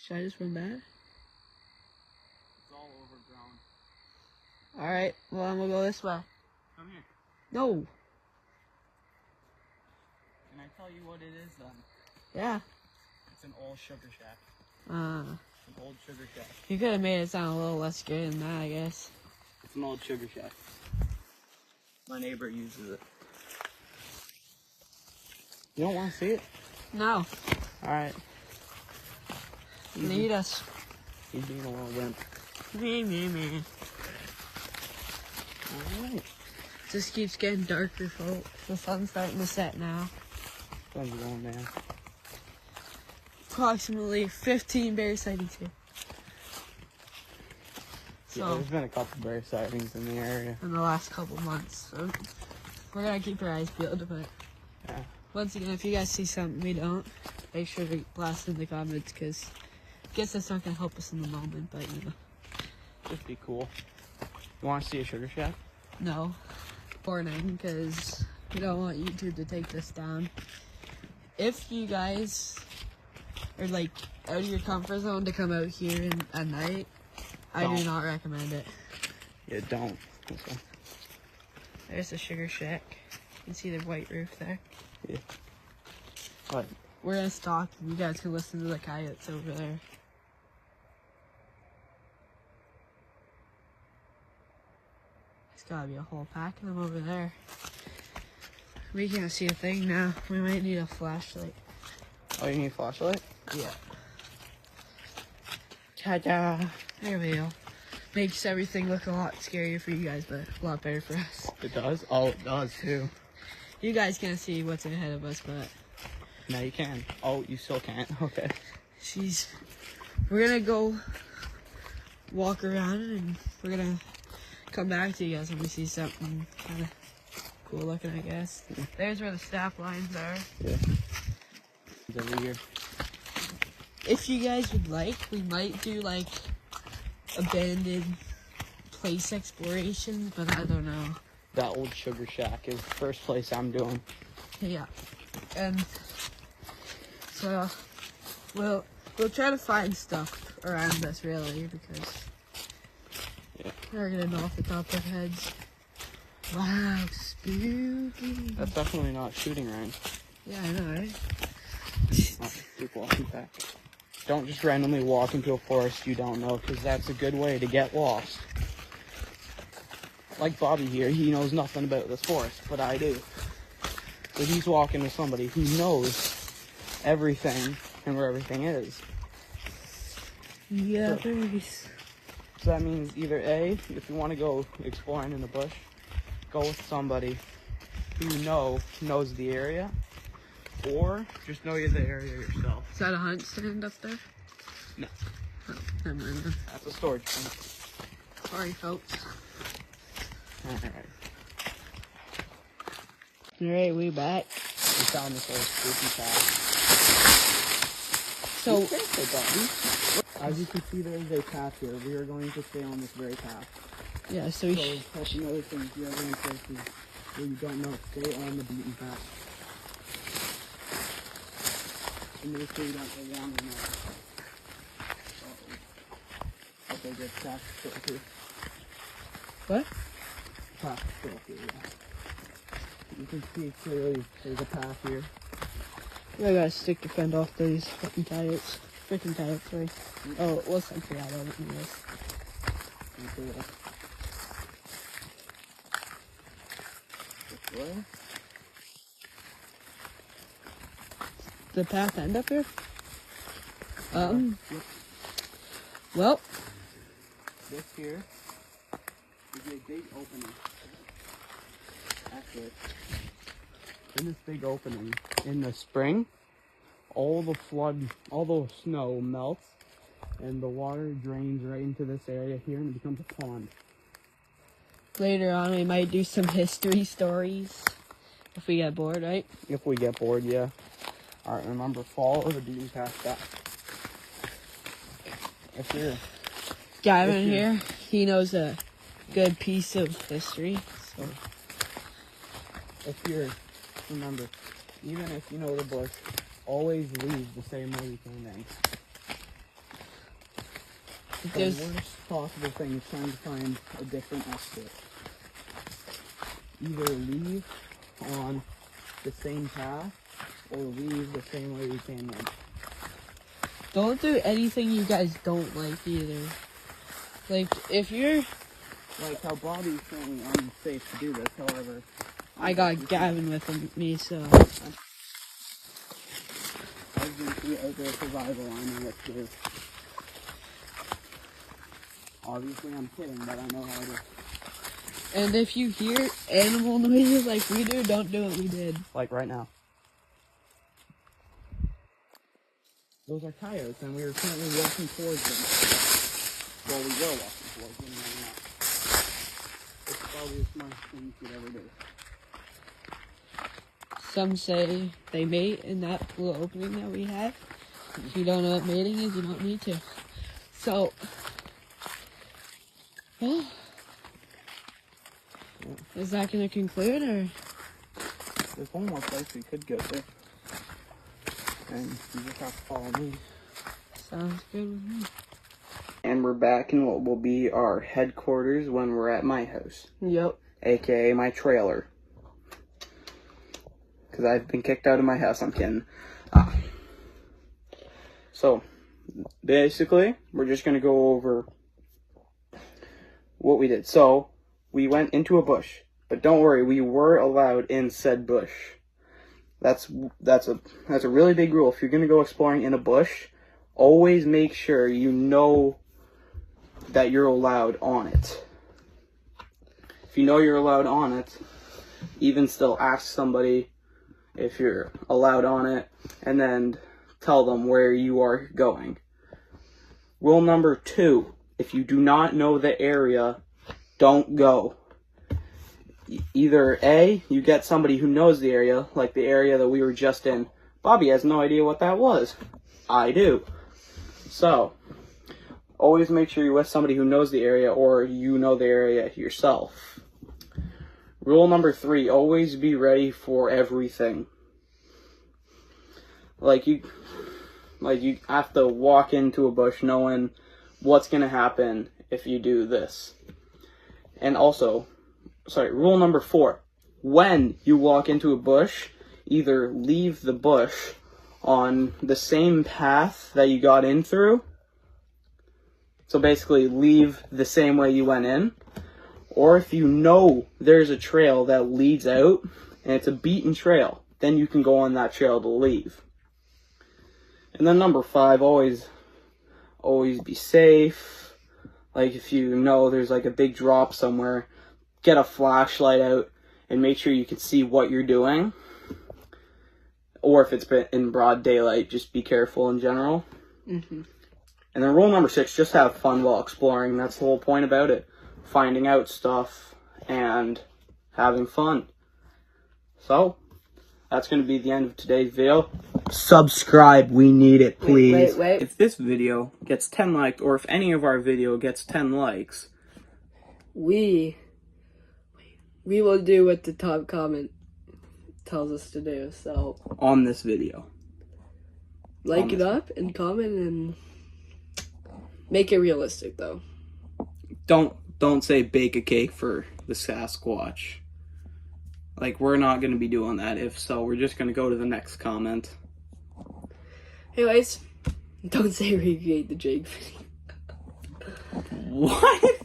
Should I just run back? It's all overgrown. Alright, well, I'm gonna go this way. Come here. No. Can I tell you what it is then? Yeah. It's an old sugar shack. An old sugar shack. You could have made it sound a little less good than that, I guess. It's an old sugar shack. My neighbor uses it. You don't want to see it? No. Alright. Need us. He's being a little wimp. Me. Alright. Just keeps getting darker, folks. The sun's starting to set now. Sun's going down. Approximately 15 bear sightings here. Yeah, So, there's been a couple bear sightings in the area. in the last couple months. So, we're gonna keep our eyes peeled, but Yeah. once again, if you guys see something we don't, make sure to blast in the comments, because I guess that's not gonna help us in the moment, but you know. Just be cool. You want to see a sugar shack? No. Warning, because we don't want YouTube to take this down. If you guys are like out of your comfort zone to come out here at night, I do not recommend it. Yeah, don't. Okay. There's the sugar shack. You can see the white roof there. Yeah. What? We're gonna stalk and you guys can listen to the coyotes over there. There's gotta be a whole pack of them over there. We can't see a thing now. We might need a flashlight. Oh, you need a flashlight? Yeah. Ta-da! There we go. Makes everything look a lot scarier for you guys, but a lot better for us. It does? Oh, it does too. You guys can't see what's ahead of us, but No, you can. Oh, you still can't? Okay. we're gonna go walk around and we're gonna come back to you guys when we see something kind of cool looking, I guess. Yeah. There's where the staff lines are. Yeah. It's every year. If you guys would like, we might do like abandoned place exploration, but I don't know. That old sugar shack is the first place I'm doing. Yeah, and so we'll try to find stuff around us, really, because we're gonna know off the top of our heads. Wow, spooky. That's definitely not shooting range. Yeah, I know, right? Oh, keep walking back. Don't just randomly walk into a forest you don't know, because that's a good way to get lost. Like Bobby here, he knows nothing about this forest, but I do. But he's walking with somebody who knows everything and where everything is. Yeah, So that means either A, if you want to go exploring in the bush, go with somebody who knows the area, or just know the area yourself. Is that a hunt stand up there? No. Oh, never mind. That's a storage point. Sorry, folks. Alright, we back. We found this old spooky path. So, Be careful, Bobby. As you can see, there is a path here. We are going to stay on this very path. yeah, so So, that's another thing. If you're ever in places where you don't know, stay on the beaten path. And make sure you don't go wrong enough. Okay, good. Path still here. what? Path still here, yeah. You can see clearly there's a path here. I got a stick to fend off these fucking coyotes. Freaking coyotes, sorry. Oh, it was something out of it, anyways. Okay, this way. The path end up here? Yep. Well, This here is a big opening. Actually, in this big opening, in the spring, all the snow melts, and the water drains right into this area here, and it becomes a pond. later on we might do some history stories if we get bored, right? If we get bored, yeah. Alright, remember, follow the beaten path back. If you're... Gavin here, he knows a good piece of history, so... Remember, even if you know the bush, always leave the same way you came in. The There's worst possible thing is trying to find a different exit. Either leave on the same path or leave the same way you came in. don't do anything you guys don't like either. Like if you're, Like how Bobby's saying unsafe to do this, however. I got Gavin with me, so I've been through outdoor survival, I know what to do. Obviously I'm kidding, but I know how to. and if you hear animal noises like we do, don't do what we did. Like right now. Those are coyotes, and we were currently walking towards them. Well, we were walking towards them, and now. It's probably the smartest thing you could ever do. Some say they mate in that little opening that we have. If you don't know what mating is, you don't need to. So, well, is that going to conclude, or? There's one more place we could go to. And you just have to follow me. Sounds good with me. And we're back in what will be our headquarters when we're at my house. Yep. AKA my trailer. Because I've been kicked out of my house, I'm kidding. So, basically, we're just going to go over what we did. So, we went into a bush. But don't worry, we were allowed in said bush. That's a really big rule. If you're going to go exploring in a bush, always make sure you know that you're allowed on it. If you know you're allowed on it, even still ask somebody if you're allowed on it, and then tell them where you are going. Rule number 2, if you do not know the area, don't go. Either A, you get somebody who knows the area, like the area that we were just in. Bobby has no idea what that was. I do. So, always make sure you're with somebody who knows the area, or you know the area yourself. Rule number 3, always be ready for everything. Like you have to walk into a bush knowing what's going to happen if you do this. And also, rule number 4, when you walk into a bush, either leave the bush on the same path that you got in through. So basically, leave the same way you went in. Or if you know there's a trail that leads out, and it's a beaten trail, then you can go on that trail to leave. And then number 5, always be safe. Like if you know there's like a big drop somewhere, get a flashlight out and make sure you can see what you're doing. Or if it's been in broad daylight, just be careful in general. Mm-hmm. And then rule number 6, just have fun while exploring. That's the whole point about it. Finding out stuff and having fun. So, that's going to be the end of today's video. Subscribe, we need it, please. Wait. If this video gets 10 likes, or if any of our video gets 10 likes, We will do what the top comment tells us to do. So on this video. like it up and comment and make it realistic though. Don't say bake a cake for the Sasquatch. Like, we're not going to be doing that. If so, we're just going to go to the next comment. Anyways, don't say recreate the Jake video. What?